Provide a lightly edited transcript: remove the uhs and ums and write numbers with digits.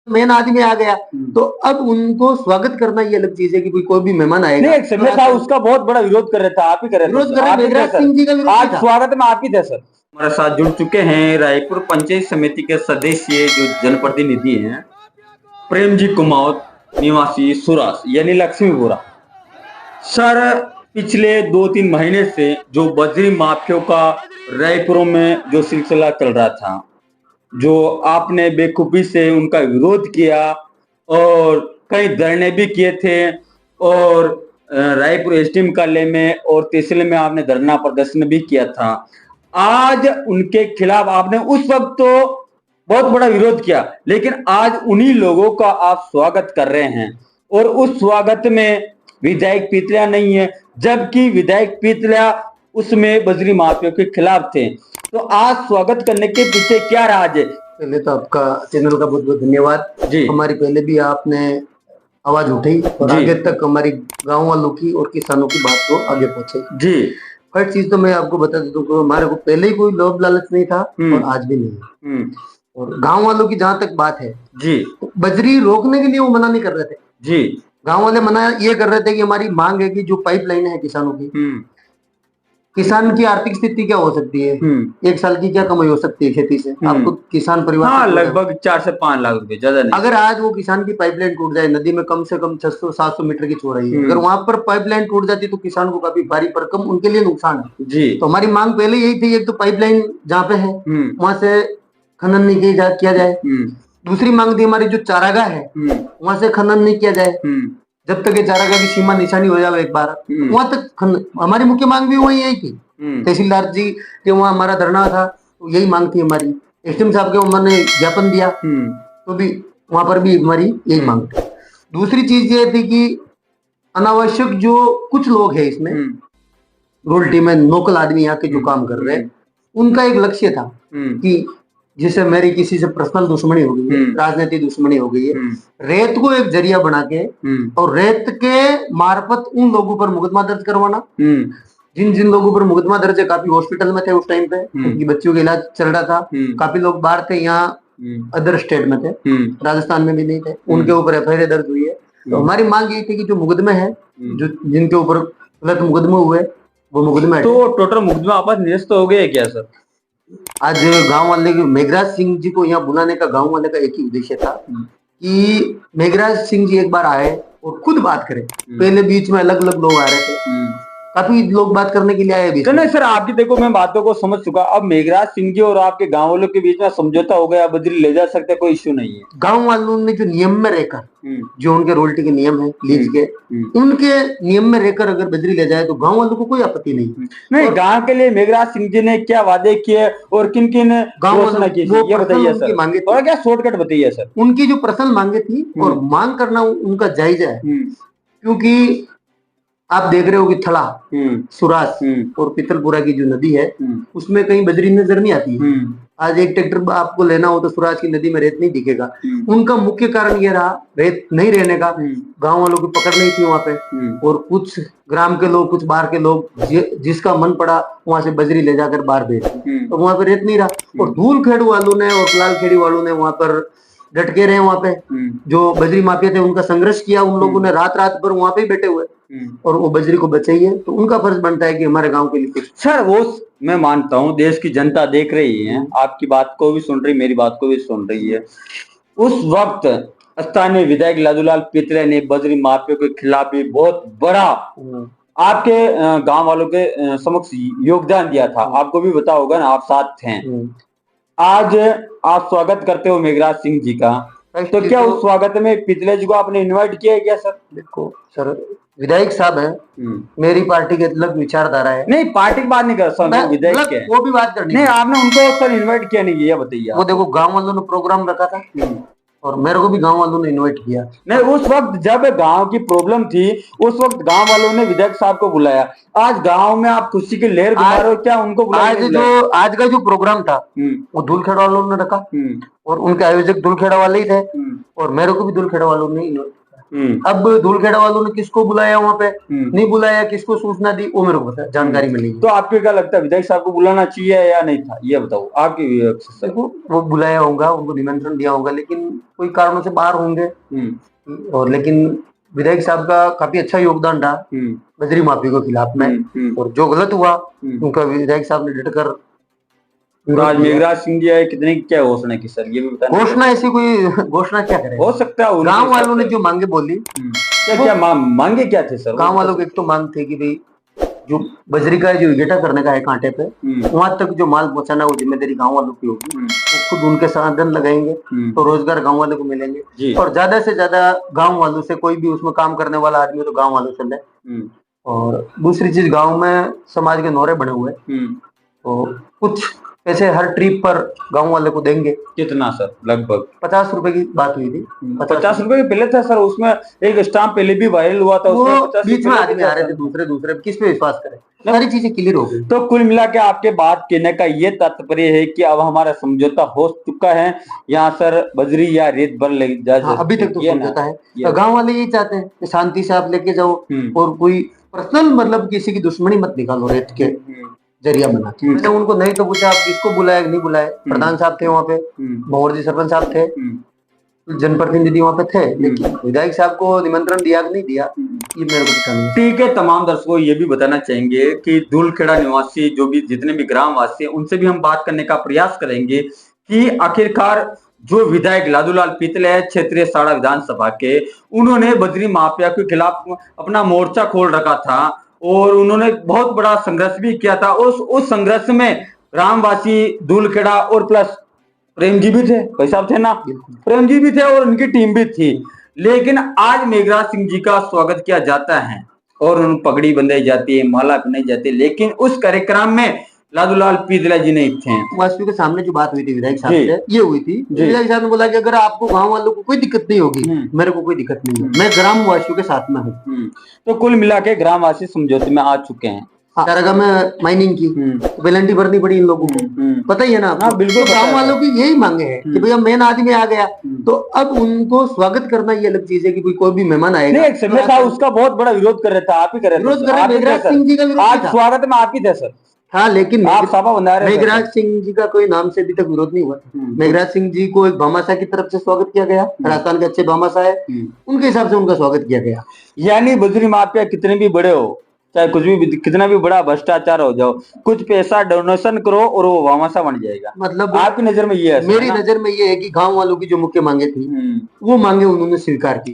Main आदमी आ गया, तो अब उनको स्वागत करना ये अलग चीज है कि कोई भी मेहमान आएगा। नहीं, समय था उसका बहुत बड़ा विरोध कर रहे थे, आप ही कर रहे थे। विरोध कर रहे, मेघराज सिंह जी का विरोध आज था। स्वागत में आप ही थे सर। हमारे साथ जुड़ चुके हैं रायपुर पंचायत समिति के सदस्य जो जनप्रतिनिधि हैं प्रेम जी कुमावत, निवासी सुरास यानी लक्ष्मीपुरा। सर, पिछले 2-3 महीने से जो बजरी माफियों का रायपुर में जो सिलसिला चल रहा था, जो आपने बेखूबी से उनका विरोध किया और कई धरने भी किए थे और रायपुर एसडीएम कार्यालय में और तहसील में आपने धरना प्रदर्शन भी किया था। आज उनके खिलाफ आपने उस वक्त तो बहुत बड़ा विरोध किया, लेकिन आज उन्हीं लोगों का आप स्वागत कर रहे हैं और उस स्वागत में विधायक पीतलिया नहीं है, जबकि विधायक पीतलिया उसमें बजरी माफियों के खिलाफ थे। तो आज स्वागत करने के पीछे क्या राज है? पहले तो आपका चैनल का बहुत बहुत धन्यवाद जी। हमारी पहले भी आपने आवाज उठाई और आगे तक हमारी गांव वालों की और किसानों की बात को आगे पहुंचे जी। फर्स्ट चीज तो मैं आपको बता देता हूँ, हमारे को पहले ही कोई लोभ लालच नहीं था और आज भी नहीं है। और गांव वालों की जहां तक बात है जी, तो बजरी रोकने के लिए वो मना नहीं कर रहे थे जी। गांव वाले मना ये कर रहे थे कि हमारी मांग है कि जो पाइपलाइन है किसानों की, किसान की आर्थिक स्थिति क्या हो सकती है, एक साल की क्या कमाई हो सकती है खेती से, आपको किसान परिवार हाँ, लगभग 4 से 5 लाख रुपए, ज्यादा नहीं। अगर आज वो किसान की पाइपलाइन टूट जाए, नदी में कम से कम 600-700 मीटर की चौड़ाई है, अगर वहां पर पाइपलाइन टूट जाती तो किसान को काफी भारी भरकम उनके लिए नुकसान है जी। तो हमारी मांग पहले यही थी, एक तो पाइपलाइन जहाँ पे है वहां से खनन नहीं किया जाए। दूसरी मांग थी हमारी जो चारागाह है वहां से खनन नहीं किया जाए, जब तक ये चारागाह की सीमा निशानी हो जाए एक बार वहां तक हमारी मुख्य मांग भी वही यही थी। तहसीलदार जी के वहां हमारा धरना था, तो यही मांग थी हमारी। एसडीएम साहब के उन्होंने ज्ञापन दिया तो भी वहां पर भी हमारी यही मांग थी। दूसरी चीज ये थी कि अनावश्यक जो कुछ लोग हैं इसमें रोल्टी में लोकल आदमी यहाँ के जो काम कर रहे हैं, उनका एक लक्ष्य था कि जिससे मेरी किसी से पर्सनल दुश्मनी हो गई है, राजनीतिक दुश्मनी हो गई है, रेत को एक जरिया बना के और रेत के मार्फत उन लोगों पर मुकदमा दर्ज करवाना जिन लोगों पर मुकदमा दर्ज है, काफी हॉस्पिटल में थे उस टाइम पे, उनकी बच्चियों का इलाज चल रहा था, काफी लोग बाहर थे, यहाँ अदर स्टेट में थे, राजस्थान में भी नहीं थे, उनके ऊपर एफआईआर दर्ज हुई है। तो हमारी मांग ये थी कि जो मुकदमे है, जो जिनके ऊपर गलत मुकदमे हुए वो मुकदमे, तो टोटल मुकदमा आपस निरस्त हो गए क्या सर? आज गांव वाले मेघराज सिंह जी को यहाँ बुलाने का गांव वाले का एक ही उद्देश्य था कि मेघराज सिंह जी एक बार आए और खुद बात करें। पहले बीच में अलग अलग लोग आ रहे थे, काफी लोग बात करने के लिए आए भी। तो नहीं सर, आपकी देखो मैं बातों को समझ चुका। अब मेघराज सिंह जी और आपके गांव वालों के बीच में समझौता हो गया, बजरी ले जा सकते, कोई इश्यू नहीं है। गांव वालों ने जो नियम में रहकर, जो उनके रोल्टी के नियम है लीज के, उनके नियम में रहकर अगर बजरी ले जाए तो गांव वालों को कोई आपत्ति नहीं। नहीं, गांव के लिए मेघराज सिंह जी ने क्या वादे किए और किन किन घोषणा की, ये बताइए सर। मांगे और क्या शॉर्टकट बताइए सर। उनकी जो पर्सनल मांगे थी और मांग करना उनका जायज है, क्योंकि आप देख रहे हो कि थड़ा सुरास और पिथलपुरा की जो नदी है उसमें कहीं बजरी नजर नहीं आती है। आज एक ट्रैक्टर आपको लेना हो तो सुरास की नदी में रेत नहीं दिखेगा। उनका मुख्य कारण ये रहा रेत नहीं रहने का, गांव वालों की पकड़ नहीं थी वहां पे, और कुछ ग्राम के लोग, कुछ बाहर के लोग जिसका मन पड़ा वहां से बजरी ले जाकर बाहर भेज दी, तो वहां पे रेत नहीं रहा। और धूलखेड़ू वालों ने और लालखेड़ी वालों ने वहां पर डट के रहे, वहां पे जो बजरी माफिया थे उनका संघर्ष किया, उन लोगों ने रात रात भर वहां पे ही बैठे हुए और वो बजरी को बचाइए, तो उनका फर्ज बनता है कि हमारे गांव के लिए। सर वो मैं मानता हूँ, देश की जनता देख रही है, आपकी बात को भी सुन रही, मेरी बात को भी सुन रही है। उस वक्त स्थानीय विधायक लादूलाल पितले ने बजरी माफियों के खिलाफ भी बहुत बड़ा आपके गांव वालों के समक्ष योगदान दिया था। आपको भी पता होगा ना, आप साथ थे। आज आप स्वागत करते हो मेघराज सिंह जी का, तो क्या उस स्वागत में पितले जी को आपने इनवाइट किया है क्या सर? देखो सर, विधायक साहब है, मेरी पार्टी के अलग विचारधारा है। नहीं, पार्टी की बात नहीं कर सर, विधायक के वो भी बात करनी नहीं, आपने उनको सर इनवाइट किया नहीं किया, बताइए। वो देखो गांव वालों ने प्रोग्राम रखा था और मेरे को भी गांव वालों ने इनवाइट किया। नहीं, उस वक्त जब गांव की प्रॉब्लम थी उस वक्त गांव वालों ने विधायक साहब को बुलाया। आज गांव में आप खुशी की लहर घुमा रहे हो, क्या उनको बुलाया? आज का जो प्रोग्राम था वो धूलखेड़ा वालों ने रखा और उनके आयोजक धूलखेड़ा वाले ही थे और मेरे को भी धूलखेड़ा वालों ने इनवाइट किया। अब धूलखेड़ा वालों ने किसको बुलाया वहाँ पे, नहीं बुलाया, किसको सूचना दी, वो मेरे को पता जानकारी मिली। तो आपको क्या लगता है विधायक साहब को बुलाना चाहिए या नहीं था, ये बताओ आपकी। देखो वो बुलाया होगा, उनको निमंत्रण दिया होगा, लेकिन कोई कारणों से बाहर होंगे। और लेकिन विधायक साहब का काफी अच्छा योगदान रहा बजरी माफी के खिलाफ में, और जो गलत हुआ उनका विधायक साहब ने डटकर। आज मेघराज सिंह जी आए, कितने क्या घोषणा की सर, ये भी बताना। घोषणा ऐसी कोई घोषणा क्या करे, हो सकता है गांव वालों ने जो मांगे बोली। क्या मांगे क्या थे सर? गांव वालों की एक तो मांग थी कि भाई जो बजरी का जो इकट्ठा करने का है कांटे पे, वहां तक जो माल पहुंचाना वो जिम्मेदारी गांव वालों की होगी, वो खुद उनके साधन लगाएंगे तो रोजगार गांव वालों को मिलेंगे, और ज्यादा से ज्यादा गांव वालों से कोई भी उसमें काम करने वाला आदमी तो गांव वालों से ले। और दूसरी चीज, गांव में समाज के नौरे बने हुए, तो कुछ पैसे हर ट्रिप पर गांव वाले को देंगे। कितना सर? लगभग 50 रुपए की बात हुई थी। 50 रुपए के पहले था सर, उसमें एक स्टाम्प पहले भी वायरल हुआ था, उसमें बीच में आदमी आ रहे थे दूसरे, किस पे विश्वास करें, सारी चीजें क्लियर हो गई। तो कुल मिला के आपके बात कहने का ये तात्पर्य है कि अब हमारा समझौता हो चुका है यहाँ सर, बजरी या रेत भर ले जा। अभी तक तो समझौता है, तो गाँव वाले यही चाहते हैं कि शांति से आप लेके जाओ, और कोई पर्सनल मतलब किसी की दुश्मनी मत निकालो रेत के जरिया बना। मैंने उनको नहीं तो पूछा आप किसको बुलाया नहीं बुलाया, प्रधान साहब थे वहाँ पे, भंवर जी सरपंच साहब थे, जनप्रतिनिधि वहाँ पे थे, लेकिन विधायक साहब को निमंत्रण दिया कि नहीं दिया ये मेरे को पता नहीं। ठीक है, तमाम दर्शकों ये भी बताना चाहेंगे कि धूलखेड़ा निवासी जो भी जितने भी ग्रामवासी हैं उनसे भी हम बात करने का प्रयास करेंगे कि आखिरकार जो विधायक लादूलाल पीतले है क्षेत्रीय साड़ा विधानसभा के, उन्होंने बजरी माफिया के खिलाफ अपना मोर्चा खोल रखा था और उन्होंने बहुत बड़ा संघर्ष भी किया था। उस संघर्ष में ग्रामवासी धूलखेड़ा और प्लस प्रेम जी भी थे, भाई साहब थे ना, प्रेम जी भी थे और उनकी टीम भी थी। लेकिन आज मेघराज सिंह जी का स्वागत किया जाता है और उन पगड़ी बंधाई जाती है, माला पहनाई जाती है, लेकिन उस कार्यक्रम में लादूलाल पीतला जी नहीं थे। वास्तव के सामने जो बात हुई थी विधायक साहब से, ये हुई थी, विधायक साहब ने बोला कि अगर आपको गांव वालों को कोई दिक्कत नहीं होगी, मेरे को कोई दिक्कत नहीं है, मैं ग्रामवासियों के साथ में हूँ। तो कुल मिला के ग्रामवासी समझौते में आ चुके हैं। चारागाह में माइनिंग की पेनल्टी भरनी पड़ी इन लोगों को, पता ही है ना। बिल्कुल, गांव वालों की यही मांगे है कि भैया मेन आदमी आ गया, तो अब उनको स्वागत करना ये अलग चीज है कि कोई भी मेहमान आएगा। एक समय था उसका बहुत बड़ा विरोध कर रहा था, आप ही कर रहे थे, विरोध कर रहे, मेघराज सिंह जी का विरोध आज स्वागत में आप ही थे सर। हाँ, लेकिन मेघराज सर। सिंह जी का कोई नाम से अभी तक विरोध नहीं हुआ। मेघराज सिंह जी को एक भामाशाह की तरफ से स्वागत किया गया, राजस्थान के अच्छे भामाशाह है, उनके हिसाब से उनका स्वागत किया गया। यानी बजरी माफिया कितने भी बड़े हो, चाहे कुछ भी कितना भी बड़ा भ्रष्टाचार हो जाओ, कुछ पैसा डोनेशन करो और वो भामाशाह बन जाएगा। मतलब आपकी नजर में ये है? मेरी नजर में ये है कि गांव वालों की जो मुख्य मांगे थी वो मांगे उन्होंने स्वीकार की।